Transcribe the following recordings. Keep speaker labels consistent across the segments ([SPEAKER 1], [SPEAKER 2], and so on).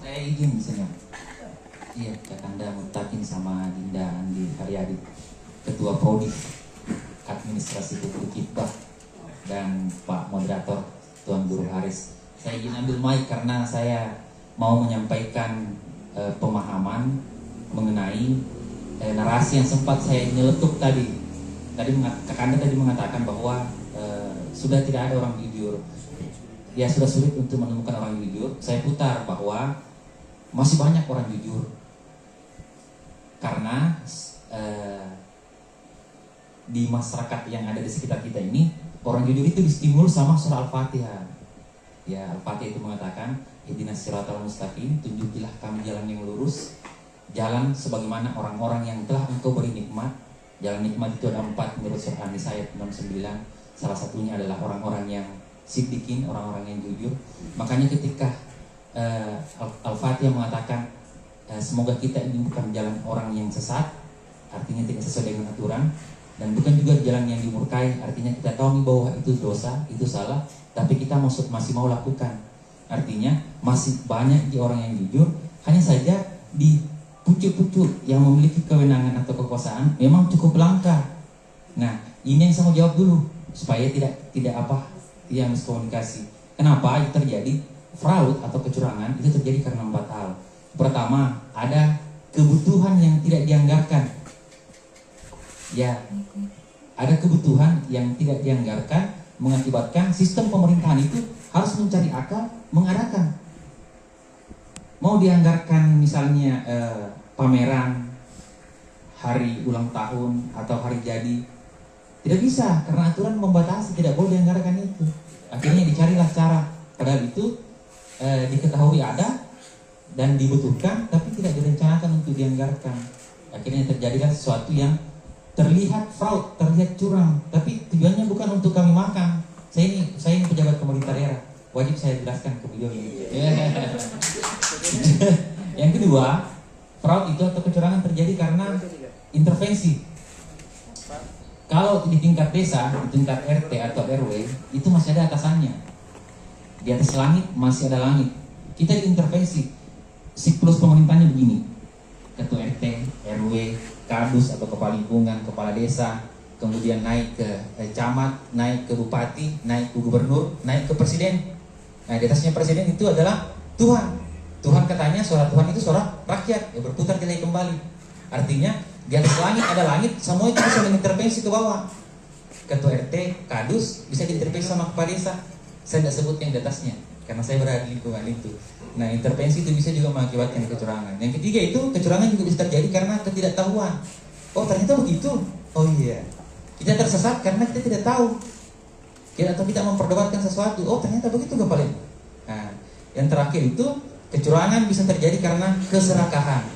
[SPEAKER 1] Saya izin misalnya. Iya, Kakanda Mutakin sama Dinda Andi Haryadi, Ketua Prodi Administrasi Publik Hibah, dan Pak Moderator Tuan Guru Haris. Saya izin ambil mic karena saya mau menyampaikan pemahaman mengenai narasi yang sempat saya nyeletuk tadi. Kakanda tadi mengatakan bahwa sudah tidak ada orang jujur. Ya, sudah sulit untuk menemukan orang jujur. Saya putar bahwa masih banyak orang jujur. Karena di masyarakat yang ada di sekitar kita ini, orang jujur itu distimulus sama surah Al-Fatihah. Ya, Al-Fatihah itu mengatakan, ihdinas siratal mustaqim, tunjukilah kami jalan yang lurus, jalan sebagaimana orang-orang yang telah engkau beri nikmat. Jalan nikmat itu ada 4 menurut surah An-Nisa ayat 69. Salah satunya adalah orang-orang yang siddiqin, orang-orang yang jujur. Makanya ketika Al-Fatihah mengatakan semoga kita ini bukan jalan orang yang sesat, artinya tidak sesuai dengan aturan, dan bukan juga jalan yang dimurkai, artinya kita tahu bahwa itu dosa, itu salah, tapi kita masih mau lakukan. Artinya masih banyak di orang yang jujur, hanya saja di pucuk-pucuk yang memiliki kewenangan atau kekuasaan memang cukup langka. Nah, ini yang saya mau jawab dulu supaya tidak miskomunikasi. Kenapa itu terjadi? Fraud atau kecurangan itu terjadi karena 4 hal. Pertama, ada kebutuhan yang tidak dianggarkan. Ya, ada kebutuhan yang tidak dianggarkan mengakibatkan sistem pemerintahan itu harus mencari akal mengadakan. Mau dianggarkan misalnya pameran hari ulang tahun atau hari jadi, tidak bisa karena aturan membatasi, tidak boleh dianggarkan itu. Akhirnya dicarilah cara, padahal itu diketahui ada dan dibutuhkan, tapi tidak direncanakan untuk dianggarkan. Akhirnya terjadilah sesuatu yang terlihat fraud, terlihat curang, tapi tujuannya bukan untuk kami makan. Saya ini pejabat pemerintah daerah, wajib saya jelaskan ke beliau ini. Yang kedua, fraud itu atau kecurangan terjadi karena intervensi. Kalau di tingkat desa, di tingkat RT atau RW, itu masih ada atasannya. Di atas langit masih ada langit. Kita diintervensi. Siklus pemerintahnya begini: ketua RT, RW, kadus atau kepala lingkungan, kepala desa, kemudian naik ke camat, naik ke bupati, naik ke gubernur, naik ke presiden. Nah, di atasnya presiden itu adalah Tuhan. Tuhan katanya suara Tuhan itu suara rakyat, ya berputar lagi kembali. Artinya di atas langit ada langit, semua itu bisa mengintervensi ke bawah. Ketua RT, kadus bisa diintervensi sama kepala desa. Saya tidak sebut yang di atasnya karena saya berada di lingkungan itu. Nah, intervensi itu bisa juga mengakibatkan kecurangan. Yang ketiga itu, kecurangan juga bisa terjadi karena ketidaktahuan. Oh, ternyata begitu. Oh iya, kita tersesat karena kita tidak tahu. Atau kita memperdebatkan sesuatu. Oh, ternyata begitu gak paling. Nah, yang terakhir itu, kecurangan bisa terjadi karena keserakahan.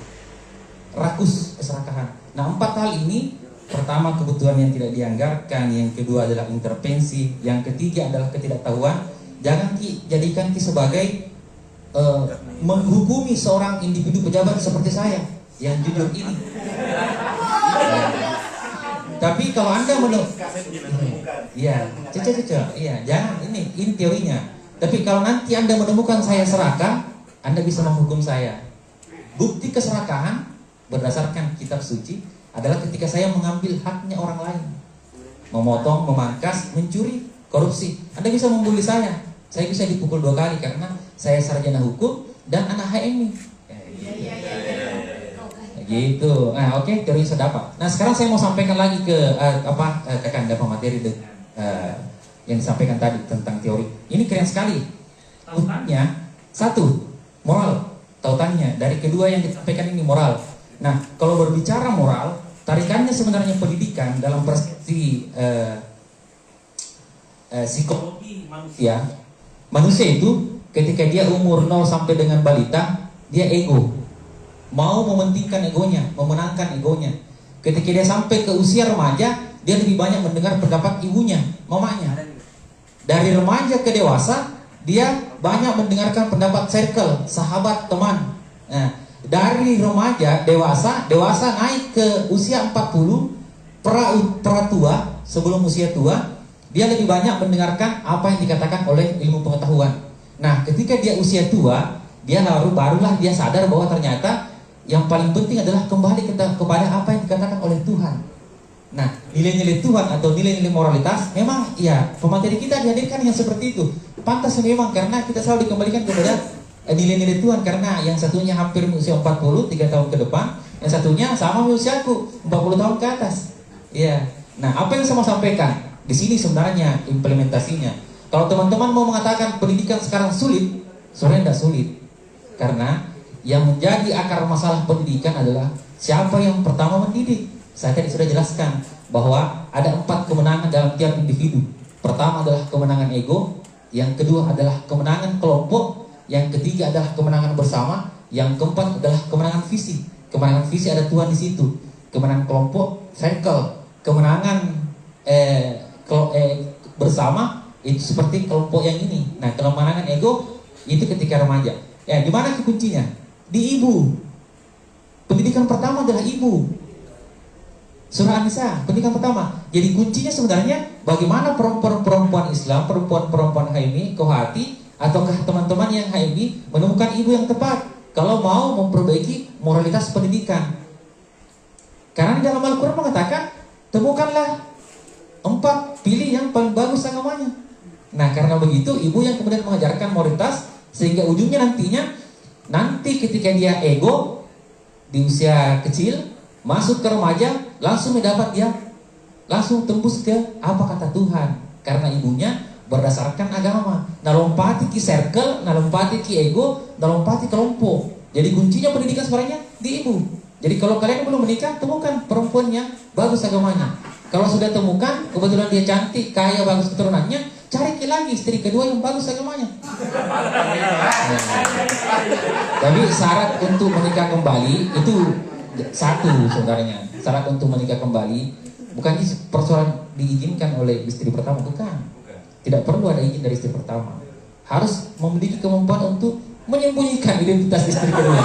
[SPEAKER 1] Rakus, keserakahan. Nah, 4 hal ini, pertama kebutuhan yang tidak dianggarkan, yang kedua adalah intervensi, yang ketiga adalah ketidaktahuan. Jangan jadikan sebagai menghukumi seorang individu pejabat seperti saya yang jujur ini. Tapi kalau Anda jangan, ini teorinya. Tapi kalau nanti Anda menemukan saya serakah, Anda bisa menghukum saya. Bukti keserakahan berdasarkan kitab suci adalah ketika saya mengambil haknya orang lain, memotong, memangkas, mencuri, korupsi. Anda bisa membuli saya bisa dipukul 2 kali karena saya sarjana hukum dan anak HMI. Gitu. Nah, oke, teori sudah dapat. Nah, sekarang saya mau sampaikan lagi ke Kakanda pemateri yang disampaikan tadi tentang teori. Ini keren sekali. Tautannya 1, moral. Tautannya dari kedua yang disampaikan ini moral. Nah, kalau berbicara moral, tarikannya sebenarnya pendidikan dalam persepsi psikologi manusia. Manusia itu ketika dia umur 0 sampai dengan balita, dia ego. Mau mementingkan egonya, memenangkan egonya. Ketika dia sampai ke usia remaja, dia lebih banyak mendengar pendapat ibunya, mamanya. Dari remaja ke dewasa, dia banyak mendengarkan pendapat circle, sahabat, teman. Nah, dari remaja, dewasa naik ke usia 40, pra tua, sebelum usia tua, dia lebih banyak mendengarkan apa yang dikatakan oleh ilmu pengetahuan. Nah, ketika dia usia tua, dia barulah dia sadar bahwa ternyata yang paling penting adalah kembali kepada apa yang dikatakan oleh Tuhan. Nah, nilai-nilai Tuhan atau nilai-nilai moralitas memang ya pemateri kita dihadirkan yang seperti itu. Pantas memang karena kita selalu dikembalikan kepada nilai-nilai Tuhan, karena yang satunya hampir usia 40, 3 tahun ke depan, yang satunya sama usiaku, 40 tahun ke atas. Ya. Nah, apa yang saya mau sampaikan di sini sebenarnya implementasinya. Kalau teman-teman mau mengatakan pendidikan sekarang sulit, sebenarnya tidak sulit. Karena yang menjadi akar masalah pendidikan adalah siapa yang pertama mendidik. Saya tadi sudah jelaskan bahwa ada 4 kemenangan dalam tiap individu. Pertama adalah kemenangan ego, yang kedua adalah kemenangan kelompok, yang ketiga adalah kemenangan bersama, yang keempat adalah kemenangan visi. Kemenangan visi ada Tuhan di situ. Kemenangan kelompok, circle. Kemenangan bersama itu seperti kelompok yang ini. Nah, kemenangan ego itu ketika remaja. Ya, di mana kuncinya? Di ibu. Pendidikan pertama adalah ibu. Surah An-Nisa, pendidikan pertama. Jadi kuncinya sebenarnya bagaimana perempuan Islam, perempuan HMI, Kohati, ataukah teman-teman yang HMI menemukan ibu yang tepat kalau mau memperbaiki moralitas pendidikan. Karena di dalam Al-Quran mengatakan, temukanlah 4, pilih yang paling bagus agamanya. Nah, karena begitu ibu yang kemudian mengajarkan moralitas, sehingga ujungnya nanti ketika dia ego di usia kecil, masuk ke remaja, langsung mendapat dia langsung tembus ke apa kata Tuhan, karena ibunya berdasarkan agama. Nah, lompati ki circle, nah lompati ki ego, nah lompati kelompok. Jadi kuncinya pendidikan sebenarnya di ibu. Jadi kalau kalian belum menikah, temukan perempuan yang bagus agamanya. Kalau sudah temukan, kebetulan dia cantik, kaya, bagus keturunannya, cari lagi istri kedua yang bagus agamanya. Jadi syarat untuk menikah kembali itu satu sebenarnya. Syarat untuk menikah kembali bukan persoalan diizinkan oleh istri pertama, bukan. Tidak perlu ada izin dari istri pertama. Harus memiliki kemampuan untuk menyembunyikan identitas istri kedua.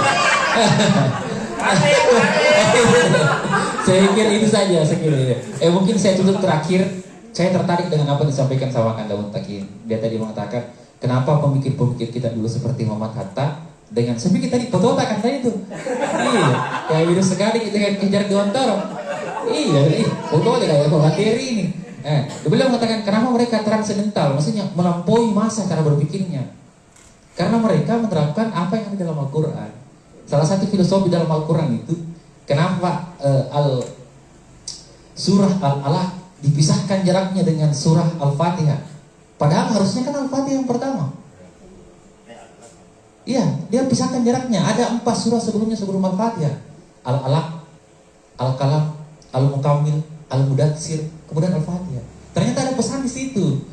[SPEAKER 1] Saya pikir itu saja sekiranya. Mungkin saya tutup terakhir. Saya tertarik dengan apa yang disampaikan sama Kang Daun Takin. Dia tadi mengatakan, kenapa pemikir-pemikir kita dulu seperti Muhammad Hatta dengan sepi kita di foto kan tadi itu. Iya, kayak virus sekali kita kan kejar Dewantorong. Iya, foto aja kayak materi ini. Beliau mengatakan kenapa mereka transendental, maksudnya melampaui masa cara berpikirnya. Karena mereka menerapkan apa yang ada dalam Al-Quran. Salah satu filosofi dalam Al-Quran itu, kenapa surah Al-Alaq dipisahkan jaraknya dengan surah Al-Fatihah. Padahal harusnya kan Al-Fatihah yang pertama. Iya, dia pisahkan jaraknya. Ada 4 surah sebelumnya sebelum Al-Fatihah. Al-Alaq, Al-Qalam, Al-Mukammil, Al-Mudatsir, kemudian Al-Fatihah. Ternyata ada pesan di situ.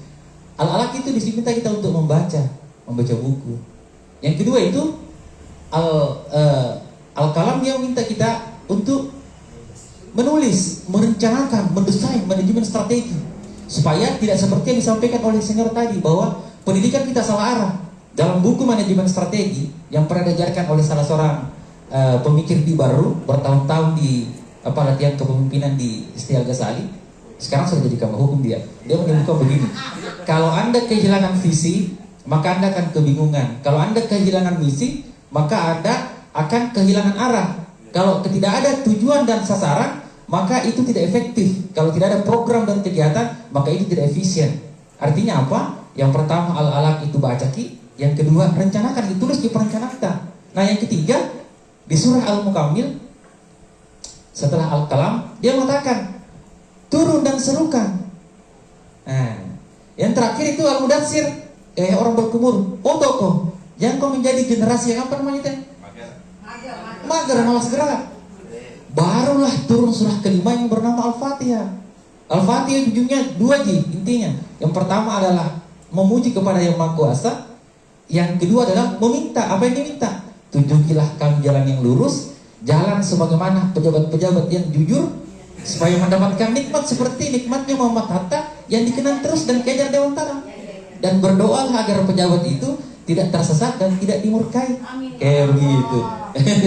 [SPEAKER 1] Al-Alaq itu diminta kita untuk membaca buku. Yang kedua itu Al-Qalam dia minta kita untuk menulis, merencanakan, mendesain manajemen strategi supaya tidak seperti yang disampaikan oleh senior tadi bahwa pendidikan kita salah arah. Dalam buku manajemen strategi yang pernah diajarkan oleh salah seorang pemikir di Baru bertahun-tahun di latihan kepemimpinan di Istial Ghazali, sekarang sudah jadi kamar hukum dia menemukan begini: kalau Anda kehilangan visi, maka Anda akan kebingungan. Kalau Anda kehilangan misi, maka Anda akan kehilangan arah. Kalau tidak ada tujuan dan sasaran, maka itu tidak efektif. Kalau tidak ada program dan kegiatan, maka itu tidak efisien. Artinya apa? Yang pertama Al-Alaq itu baca ki, yang kedua rencanakan, ditulis di perencanaan. Nah, yang ketiga di surah Al-Mukammil setelah Al-Qalam dia mengatakan turun dan serukan. Nah, yang terakhir itu Al-Mudatsir, orang berkumur, oh tokoh, jangan kau menjadi generasi yang apa namanya teh? Mager, malas gerak. Barulah turun surah kelima yang bernama Al-Fatihah. Al-Fatihah ujungnya 2 intinya. Yang pertama adalah memuji kepada Yang Maha Kuasa. Yang kedua adalah meminta. Apa yang diminta? Tunjukilah kami jalan yang lurus, jalan sebagaimana pejabat-pejabat yang jujur, supaya mendapatkan nikmat seperti nikmatnya Muhammad Hatta yang dikenang terus dan kejar Dewantara. Dan berdoalah agar pejabat itu tidak tersesat dan tidak dimurkai. Kayak begitu.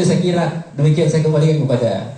[SPEAKER 1] Saya kira demikian, saya kembalikan kepada